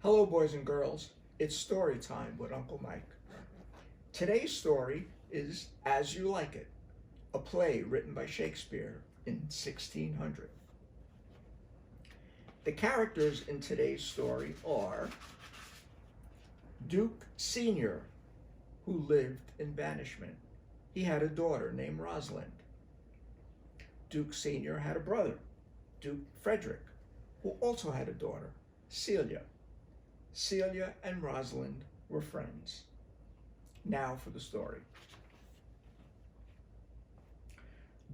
Hello, boys and girls. It's story time with Uncle Mike. Today's story is As You Like It, a play written by Shakespeare in 1600. The characters in today's story are Duke Senior, who lived in banishment. He had a daughter named Rosalind. Duke Senior had a brother, Duke Frederick, who also had a daughter, Celia. Celia and Rosalind were friends. Now for the story.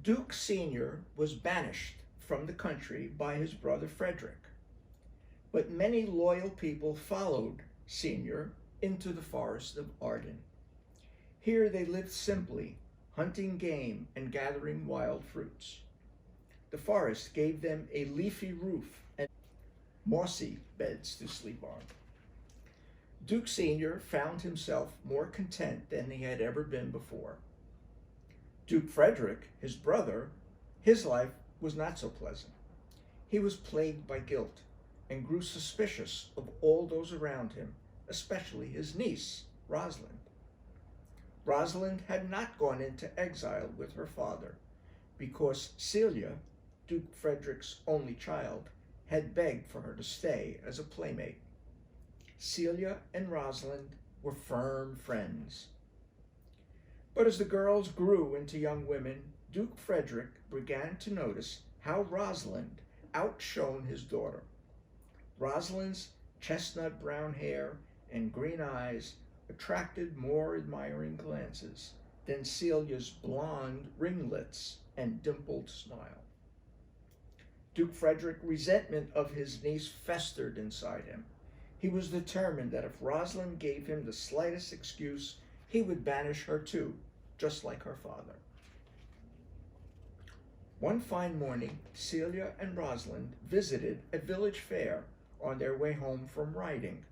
Duke Senior was banished from the country by his brother Frederick, but many loyal people followed Senior into the forest of Arden. Here they lived simply, hunting game and gathering wild fruits. The forest gave them a leafy roof and mossy beds to sleep on. Duke Senior found himself more content than he had ever been before. Duke Frederick, his brother, his life was not so pleasant. He was plagued by guilt and grew suspicious of all those around him, especially his niece, Rosalind. Rosalind had not gone into exile with her father because Celia, Duke Frederick's only child, had begged for her to stay as a playmate. Celia and Rosalind were firm friends. But as the girls grew into young women, Duke Frederick began to notice how Rosalind outshone his daughter. Rosalind's chestnut brown hair and green eyes attracted more admiring glances than Celia's blonde ringlets and dimpled smile. Duke Frederick's resentment of his niece festered inside him. He was determined that if Rosalind gave him the slightest excuse, he would banish her too, just like her father. One fine morning, Celia and Rosalind visited a village fair on their way home from riding.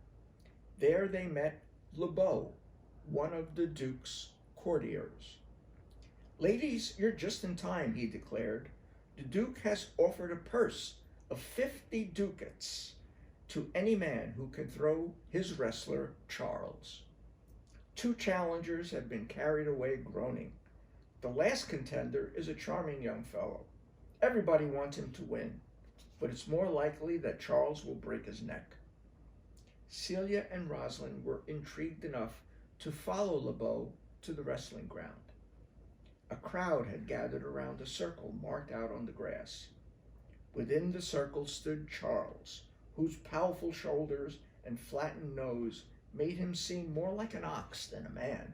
There they met Lebeau, one of the Duke's courtiers. "Ladies, you're just in time," he declared. "The Duke has offered a purse of 50 ducats to any man who can throw his wrestler, Charles." Two challengers have been carried away groaning. The last contender is a charming young fellow. Everybody wants him to win, but it's more likely that Charles will break his neck. Celia and Rosalind were intrigued enough to follow Lebeau to the wrestling ground. A crowd had gathered around a circle marked out on the grass. Within the circle stood Charles, whose powerful shoulders and flattened nose made him seem more like an ox than a man.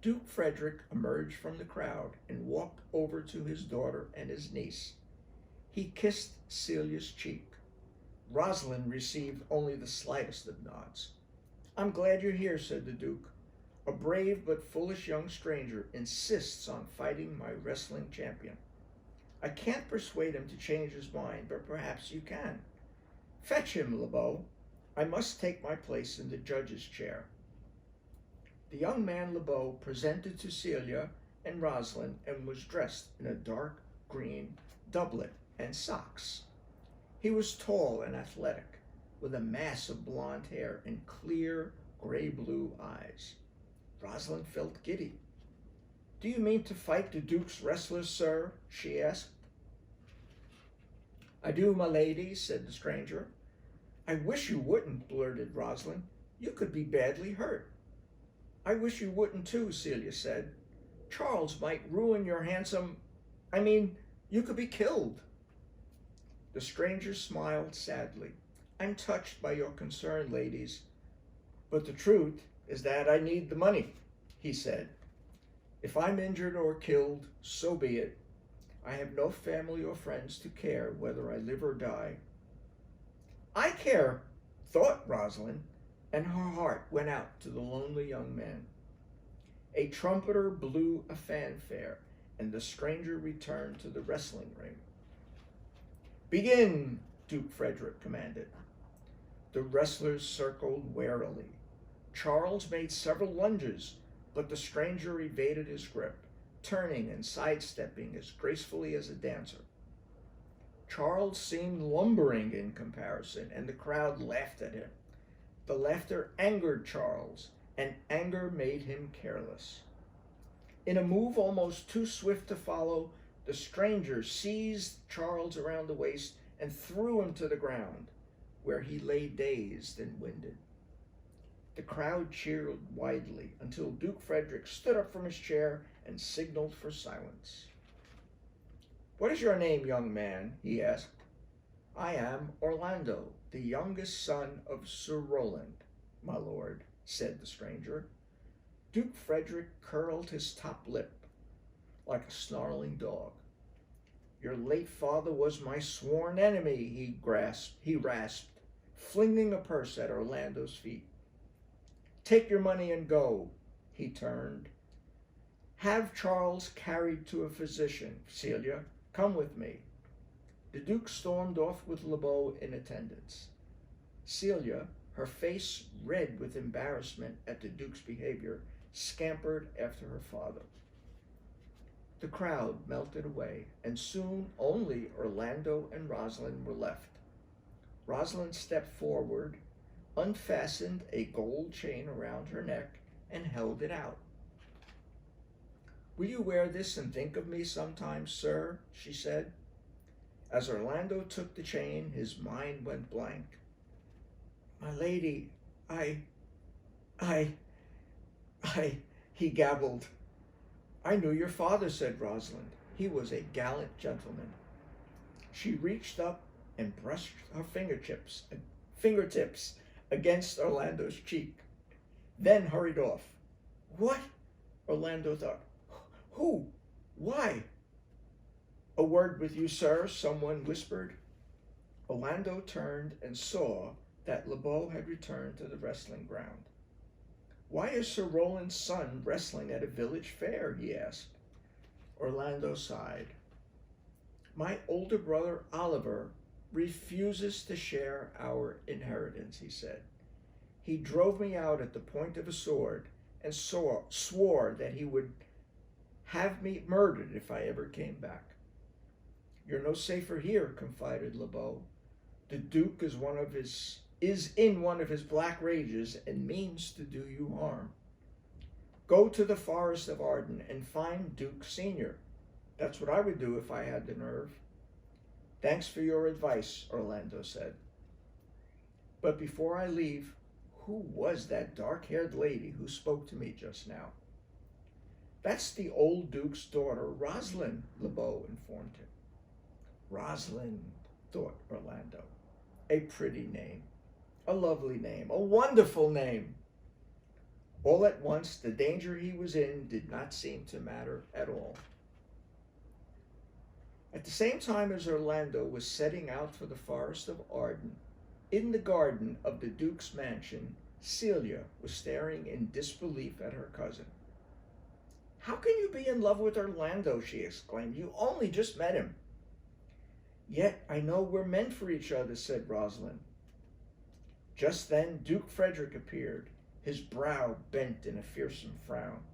Duke Frederick emerged from the crowd and walked over to his daughter and his niece. He kissed Celia's cheek. Rosalind received only the slightest of nods. "I'm glad you're here," said the Duke. "A brave but foolish young stranger insists on fighting my wrestling champion. I can't persuade him to change his mind, but perhaps you can. Fetch him, Lebeau. I must take my place in the judge's chair." The young man Lebeau presented to Celia and Rosalind and was dressed in a dark green doublet and socks. He was tall and athletic, with a mass of blonde hair and clear gray-blue eyes. Rosalind felt giddy. "Do you mean to fight the Duke's wrestlers, sir?" she asked. "I do, my lady," said the stranger. "I wish you wouldn't," blurted Rosalind. "You could be badly hurt." "I wish you wouldn't too," Celia said. "Charles might ruin your you could be killed." The stranger smiled sadly. "I'm touched by your concern, ladies, but the truth is that I need the money," he said. "If I'm injured or killed, so be it. I have no family or friends to care whether I live or die." "I care," thought Rosalind, and her heart went out to the lonely young man. A trumpeter blew a fanfare, and the stranger returned to the wrestling ring. "Begin," Duke Frederick commanded. The wrestlers circled warily. Charles made several lunges, but the stranger evaded his grip, turning and sidestepping as gracefully as a dancer. Charles seemed lumbering in comparison, and the crowd laughed at him. The laughter angered Charles, and anger made him careless. In a move almost too swift to follow, the stranger seized Charles around the waist and threw him to the ground, where he lay dazed and winded. The crowd cheered widely until Duke Frederick stood up from his chair and signaled for silence. "What is your name, young man?" he asked. "I am Orlando, the youngest son of Sir Roland, my lord," said the stranger. Duke Frederick curled his top lip like a snarling dog. "Your late father was my sworn enemy," he rasped, flinging a purse at Orlando's feet. "Take your money and go." He turned. "Have Charles carried to a physician. Celia, come with me." The Duke stormed off with LeBeau in attendance. Celia, her face red with embarrassment at the Duke's behavior, scampered after her father. The crowd melted away, and soon only Orlando and Rosalind were left. Rosalind stepped forward, unfastened a gold chain around her neck, and held it out. "Will you wear this and think of me sometimes, sir?" she said. As Orlando took the chain, his mind went blank. "My lady, he gabbled. "I knew your father," said Rosalind. "He was a gallant gentleman." She reached up and brushed her fingertips against Orlando's cheek, then hurried off. "What?" Orlando thought. "Who? Why?" "A word with you, sir," someone whispered. Orlando turned and saw that LeBeau had returned to the wrestling ground. "Why is Sir Roland's son wrestling at a village fair?" he asked. Orlando sighed. "My older brother Oliver refuses to share our inheritance," he said. "He drove me out at the point of a sword and swore that he would have me murdered if I ever came back." "You're no safer here," confided LeBeau. "The Duke is in one of his black rages and means to do you harm. Go to the Forest of Arden and find Duke Senior. That's what I would do if I had the nerve." "Thanks for your advice," Orlando said. "But before I leave, who was that dark-haired lady who spoke to me just now?" "That's the old Duke's daughter, Rosalind," LeBeau informed him. Rosalind, thought Orlando. A pretty name. A lovely name. A wonderful name. All at once, the danger he was in did not seem to matter at all. At the same time as Orlando was setting out for the Forest of Arden, in the garden of the Duke's mansion, Celia was staring in disbelief at her cousin. "How can you be in love with Orlando?" she exclaimed. "You only just met him." "Yet I know we're meant for each other," said Rosalind. Just then Duke Frederick appeared, his brow bent in a fearsome frown.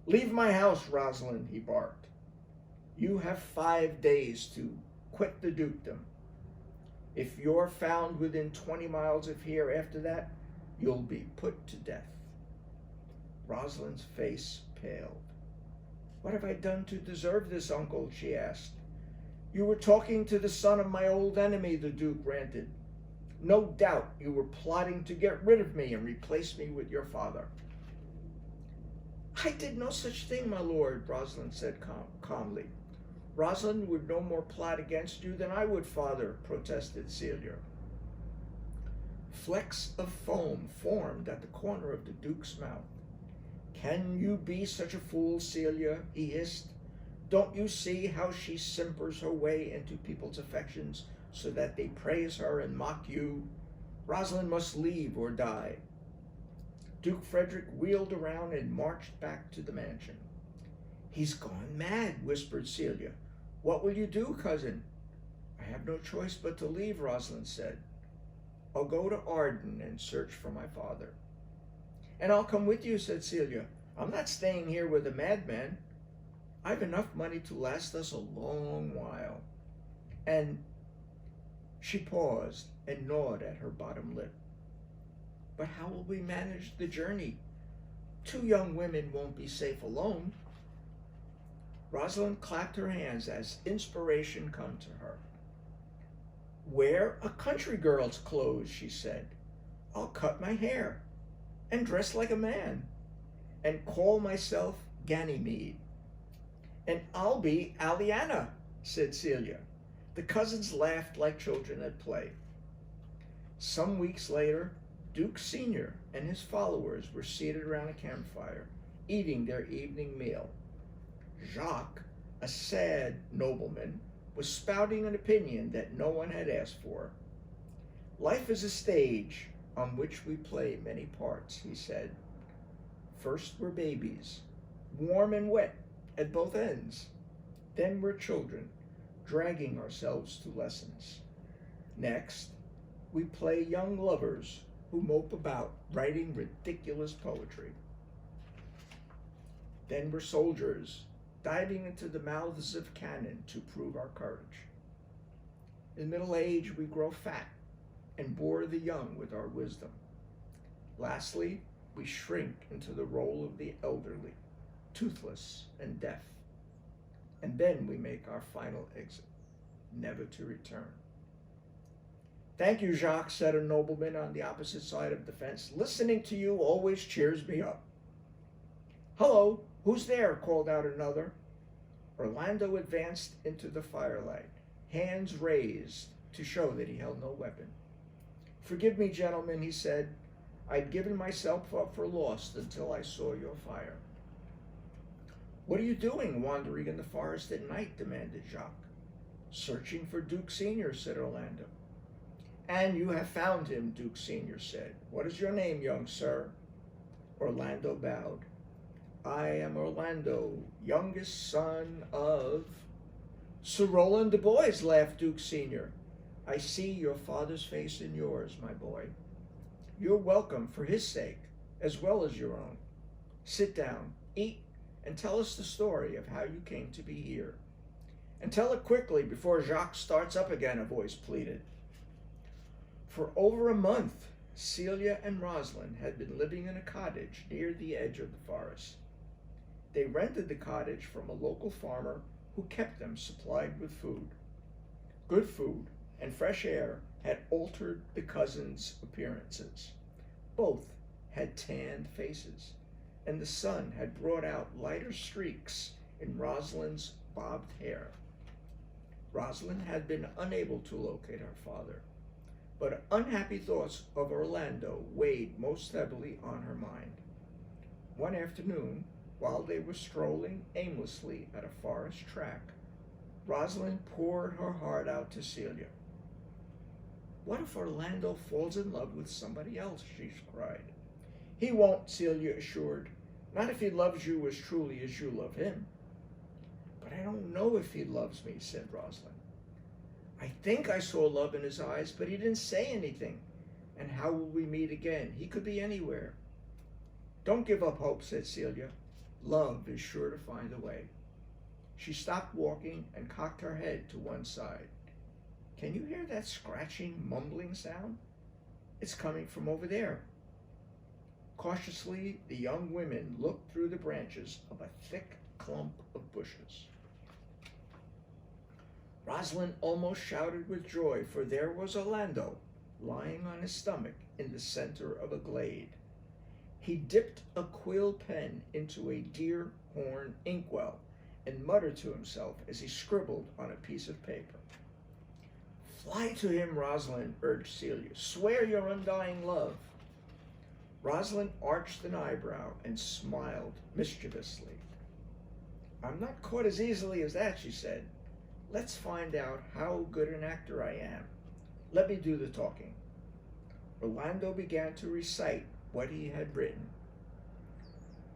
"Leave my house, Rosalind," he barked. "You have 5 days to quit the dukedom. If you're found within 20 miles of here after that, you'll be put to death." Rosalind's face paled. "What have I done to deserve this, uncle?" she asked. "You were talking to the son of my old enemy," the Duke ranted. "No doubt you were plotting to get rid of me and replace me with your father." "I did no such thing, my lord," Rosalind said calmly. "Rosalind would no more plot against you than I would, father," protested Celia. Flecks of foam formed at the corner of the Duke's mouth. "Can you be such a fool, Celia?" he hissed. "Don't you see how she simpers her way into people's affections so that they praise her and mock you? Rosalind must leave or die." Duke Frederick wheeled around and marched back to the mansion. "He's gone mad," whispered Celia. "What will you do, cousin?" "I have no choice but to leave," Rosalind said. "I'll go to Arden and search for my father." "And I'll come with you," said Celia. "I'm not staying here with a madman. I've enough money to last us a long while. And She paused and gnawed at her bottom lip. But how will we manage the journey? Two young women won't be safe alone. Rosalind clapped her hands as inspiration came to her. Wear a country girl's clothes, she said. I'll cut my hair and dress like a man and call myself Ganymede. And I'll be Aliana, said Celia. The cousins laughed like children at play. Some weeks later, Duke Sr. and his followers were seated around a campfire, eating their evening meal. Jacques, a sad nobleman, was spouting an opinion that no one had asked for. Life is a stage on which we play many parts, he said. First we're babies, warm and wet at both ends. Then we're children, dragging ourselves to lessons. Next, we play young lovers who mope about writing ridiculous poetry. Then we're soldiers, diving into the mouths of cannon to prove our courage. In middle age, we grow fat and bore the young with our wisdom. Lastly, we shrink into the role of the elderly, toothless and deaf. And then we make our final exit, never to return. Thank you, Jacques, said a nobleman on the opposite side of the fence. Listening to you always cheers me up. Hello, who's there? Called out another. Orlando advanced into the firelight, hands raised to show that he held no weapon. Forgive me, gentlemen, he said. I'd given myself up for lost until I saw your fire. What are you doing wandering in the forest at night? Demanded Jacques. Searching for Duke Sr., said Orlando. And you have found him, Duke Sr. said. What is your name, young sir? Orlando bowed. I am Orlando, youngest son of... Sir Roland de Boys, laughed Duke Sr. I see your father's face in yours, my boy. You're welcome for his sake, as well as your own. Sit down, eat, and tell us the story of how you came to be here. And tell it quickly before Jacques starts up again, a voice pleaded. For over a month, Celia and Rosalind had been living in a cottage near the edge of the forest. They rented the cottage from a local farmer who kept them supplied with food. Good food and fresh air had altered the cousins' appearances. Both had tanned faces, and the sun had brought out lighter streaks in Rosalind's bobbed hair. Rosalind had been unable to locate her father, but unhappy thoughts of Orlando weighed most heavily on her mind. One afternoon, while they were strolling aimlessly at a forest track, Rosalind poured her heart out to Celia. What if Orlando falls in love with somebody else? She cried. He won't, Celia assured. Not if he loves you as truly as you love him. But I don't know if he loves me, said Rosalind. I think I saw love in his eyes, but he didn't say anything. And how will we meet again? He could be anywhere. Don't give up hope, said Celia. Love is sure to find a way. She stopped walking and cocked her head to one side. Can you hear that scratching, mumbling sound? It's coming from over there. Cautiously, the young women looked through the branches of a thick clump of bushes. Rosalind almost shouted with joy, for there was Orlando, lying on his stomach in the center of a glade. He dipped a quill pen into a deer horn inkwell and muttered to himself as he scribbled on a piece of paper. Fly to him, Rosalind, urged Celia. Swear your undying love. Rosalind arched an eyebrow and smiled mischievously. I'm not caught as easily as that, she said. Let's find out how good an actor I am. Let me do the talking. Orlando began to recite what he had written.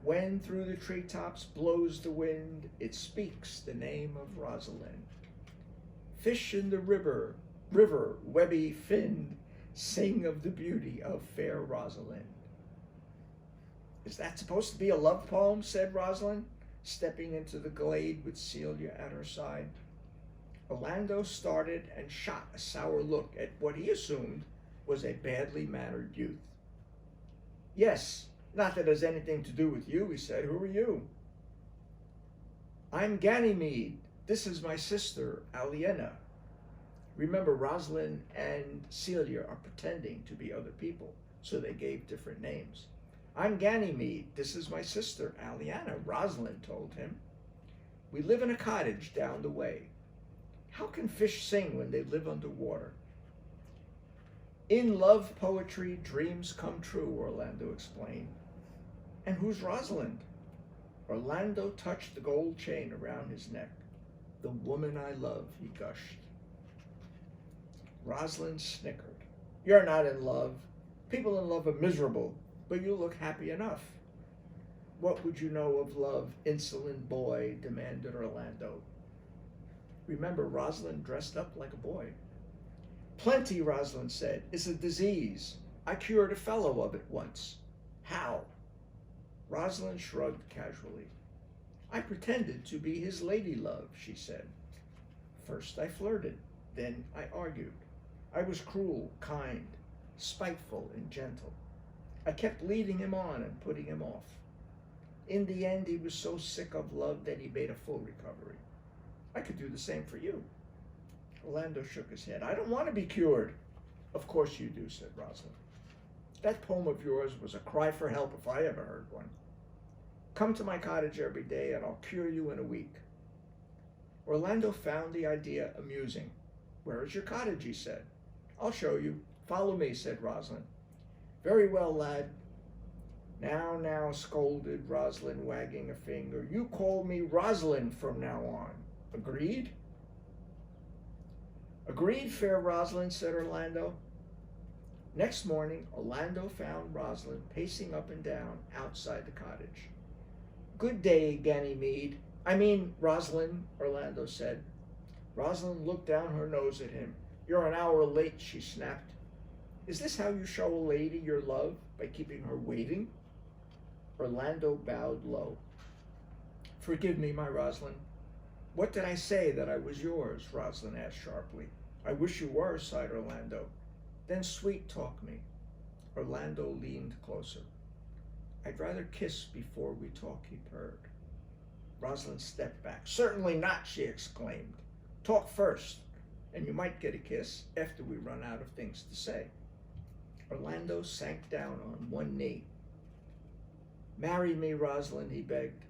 When through the treetops blows the wind, it speaks the name of Rosalind. Fish in the river, webby finned, sing of the beauty of fair Rosalind. Is that supposed to be a love poem? Said Rosalind, stepping into the glade with Celia at her side. Orlando started and shot a sour look at what he assumed was a badly mannered youth. Yes, not that it has anything to do with you, he said. Who are you? I'm Ganymede. This is my sister, Aliena. Remember, Rosalind and Celia are pretending to be other people, so they gave different names. I'm Ganymede. This is my sister, Aliena, Rosalind told him. We live in a cottage down the way. How can fish sing when they live underwater? In love poetry, dreams come true, Orlando explained. And who's Rosalind? Orlando touched the gold chain around his neck. The woman I love, he gushed. Rosalind snickered. You're not in love. People in love are miserable, but you look happy enough. What would you know of love, insolent boy? Demanded Orlando. Remember, Rosalind dressed up like a boy. Plenty, Rosalind said. It's a disease. I cured a fellow of it once. How? Rosalind shrugged casually. I pretended to be his lady love, she said. First I flirted, then I argued. I was cruel, kind, spiteful, and gentle. I kept leading him on and putting him off. In the end, he was so sick of love that he made a full recovery. I could do the same for you. Orlando shook his head. I don't want to be cured. Of course you do, said Rosalind. That poem of yours was a cry for help if I ever heard one. Come to my cottage every day and I'll cure you in a week. Orlando found the idea amusing. Where is your cottage, he said. I'll show you. Follow me, said Rosalind. Very well, lad. Now, scolded Rosalind, wagging a finger. You call me Rosalind from now on. Agreed? Agreed, fair Rosalind, said Orlando. Next morning, Orlando found Rosalind pacing up and down outside the cottage. Good day, Ganymede. Rosalind, Orlando said. Rosalind looked down her nose at him. You're an hour late, she snapped. Is this how you show a lady your love, by keeping her waiting? Orlando bowed low. Forgive me, my Rosalind. What did I say that I was yours? Rosalind asked sharply. I wish you were, sighed Orlando. Then sweet talk me. Orlando leaned closer. I'd rather kiss before we talk, he purred. Rosalind stepped back. Certainly not, she exclaimed. Talk first, and you might get a kiss after we run out of things to say. Orlando sank down on one knee. Marry me, Rosalind, he begged.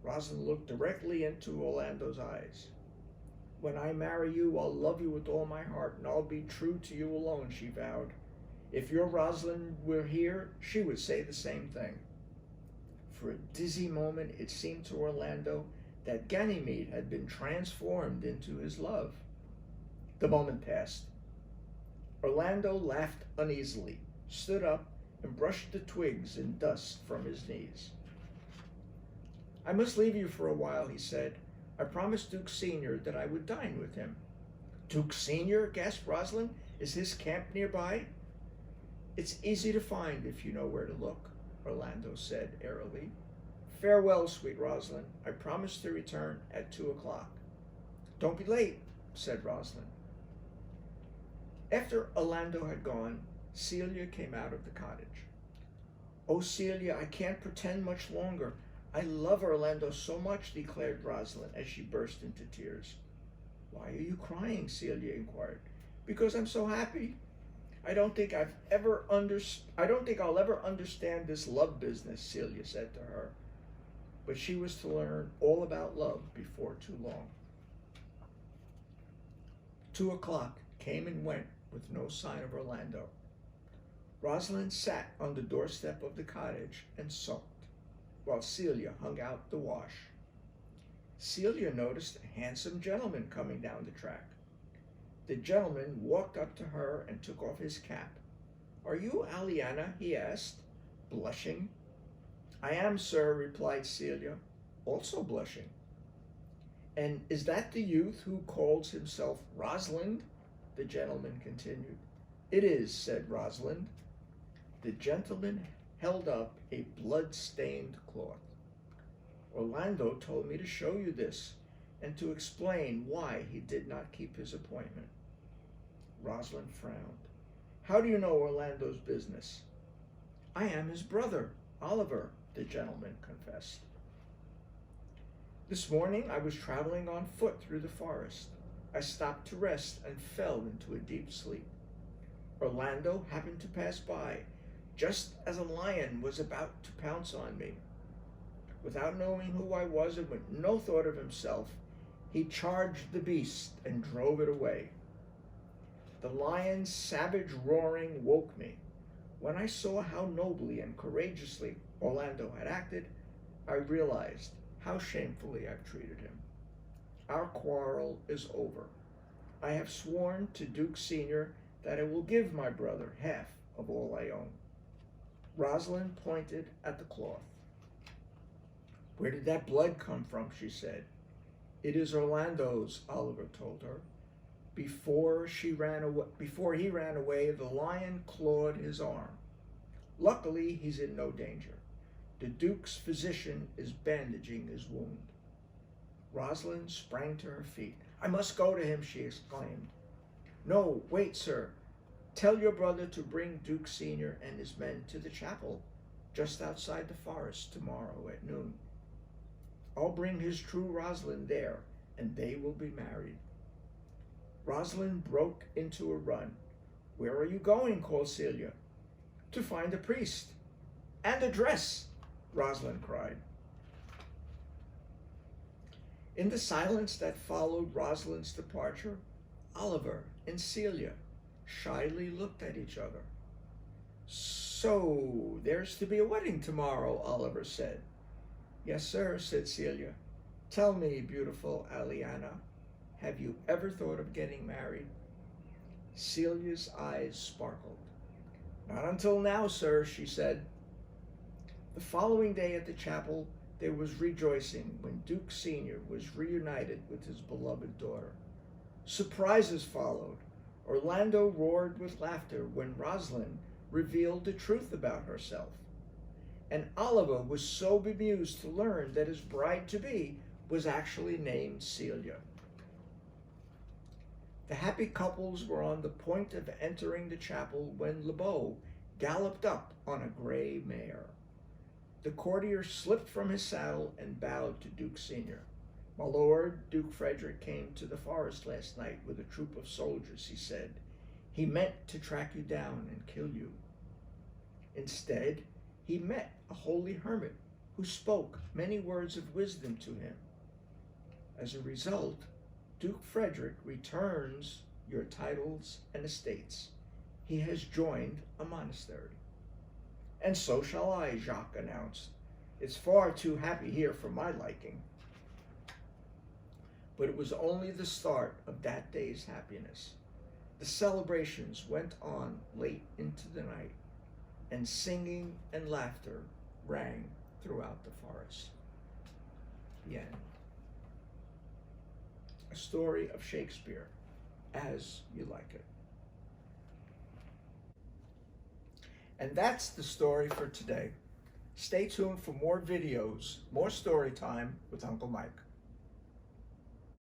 Rosalind looked directly into Orlando's eyes. When I marry you, I'll love you with all my heart, and I'll be true to you alone, she vowed. If your Rosalind were here, she would say the same thing. For a dizzy moment, it seemed to Orlando that Ganymede had been transformed into his love. The moment passed. Orlando laughed uneasily, stood up, and brushed the twigs and dust from his knees. I must leave you for a while, he said. I promised Duke Senior that I would dine with him. Duke Senior? Gasped Rosalind. Is his camp nearby? It's easy to find if you know where to look, Orlando said airily. Farewell, sweet Rosalind. I promise to return at 2:00. Don't be late, said Rosalind. After Orlando had gone, Celia came out of the cottage. Oh, Celia, I can't pretend much longer. I love Orlando so much, declared Rosalind as she burst into tears. Why are you crying? Celia inquired. Because I'm so happy. I don't think I'll ever understand this love business, Celia said to her. But she was to learn all about love before too long. 2:00 came and went with no sign of Orlando. Rosalind sat on the doorstep of the cottage and sulked, while Celia hung out the wash. Celia noticed a handsome gentleman coming down the track. The gentleman walked up to her and took off his cap. Are you Aliena? He asked, blushing. I am, sir, replied Celia, also blushing. And is that the youth who calls himself Rosalind? The gentleman continued. It is, said Rosalind. The gentleman held up a blood-stained cloth. Orlando told me to show you this. and to explain why he did not keep his appointment. Rosalind frowned. How do you know Orlando's business? I am his brother, Oliver, the gentleman confessed. This morning I was traveling on foot through the forest. I stopped to rest and fell into a deep sleep. Orlando happened to pass by, just as a lion was about to pounce on me. Without knowing who I was and with no thought of himself, he charged the beast and drove it away. The lion's savage roaring woke me. When I saw how nobly and courageously Orlando had acted, I realized how shamefully I've treated him. Our quarrel is over. I have sworn to Duke Senior that I will give my brother half of all I own. Rosalind pointed at the cloth. Where did that blood come from? She said. It is Orlando's, Oliver told her. Before he ran away, the lion clawed his arm. Luckily, he's in no danger. The Duke's physician is bandaging his wound. Rosalind sprang to her feet. I must go to him, she exclaimed. No, wait, sir. Tell your brother to bring Duke Senior and his men to the chapel just outside the forest tomorrow at noon. I'll bring his true Rosalind there, and they will be married. Rosalind broke into a run. Where are you going? Called Celia. To find a priest. And a dress, Rosalind cried. In the silence that followed Rosalind's departure, Oliver and Celia shyly looked at each other. So, there's to be a wedding tomorrow, Oliver said. Yes, sir, said Celia. Tell me, beautiful Aliana, have you ever thought of getting married? Celia's eyes sparkled. Not until now, sir, she said. The following day at the chapel, there was rejoicing when Duke Senior was reunited with his beloved daughter. Surprises followed. Orlando roared with laughter when Rosalind revealed the truth about herself. And Oliver was so bemused to learn that his bride-to-be was actually named Celia. The happy couples were on the point of entering the chapel when LeBeau galloped up on a gray mare. The courtier slipped from his saddle and bowed to Duke Senior. My lord, Duke Frederick came to the forest last night with a troop of soldiers, he said. He meant to track you down and kill you. Instead, he met a holy hermit who spoke many words of wisdom to him. As a result, Duke Frederick returns your titles and estates. He has joined a monastery. And so shall I, Jacques announced. It's far too happy here for my liking. But it was only the start of that day's happiness. The celebrations went on late into the night, and singing and laughter rang throughout the forest. The end. A story of Shakespeare, as you like it. And that's the story for today. Stay tuned for more videos, more story time with Uncle Mike.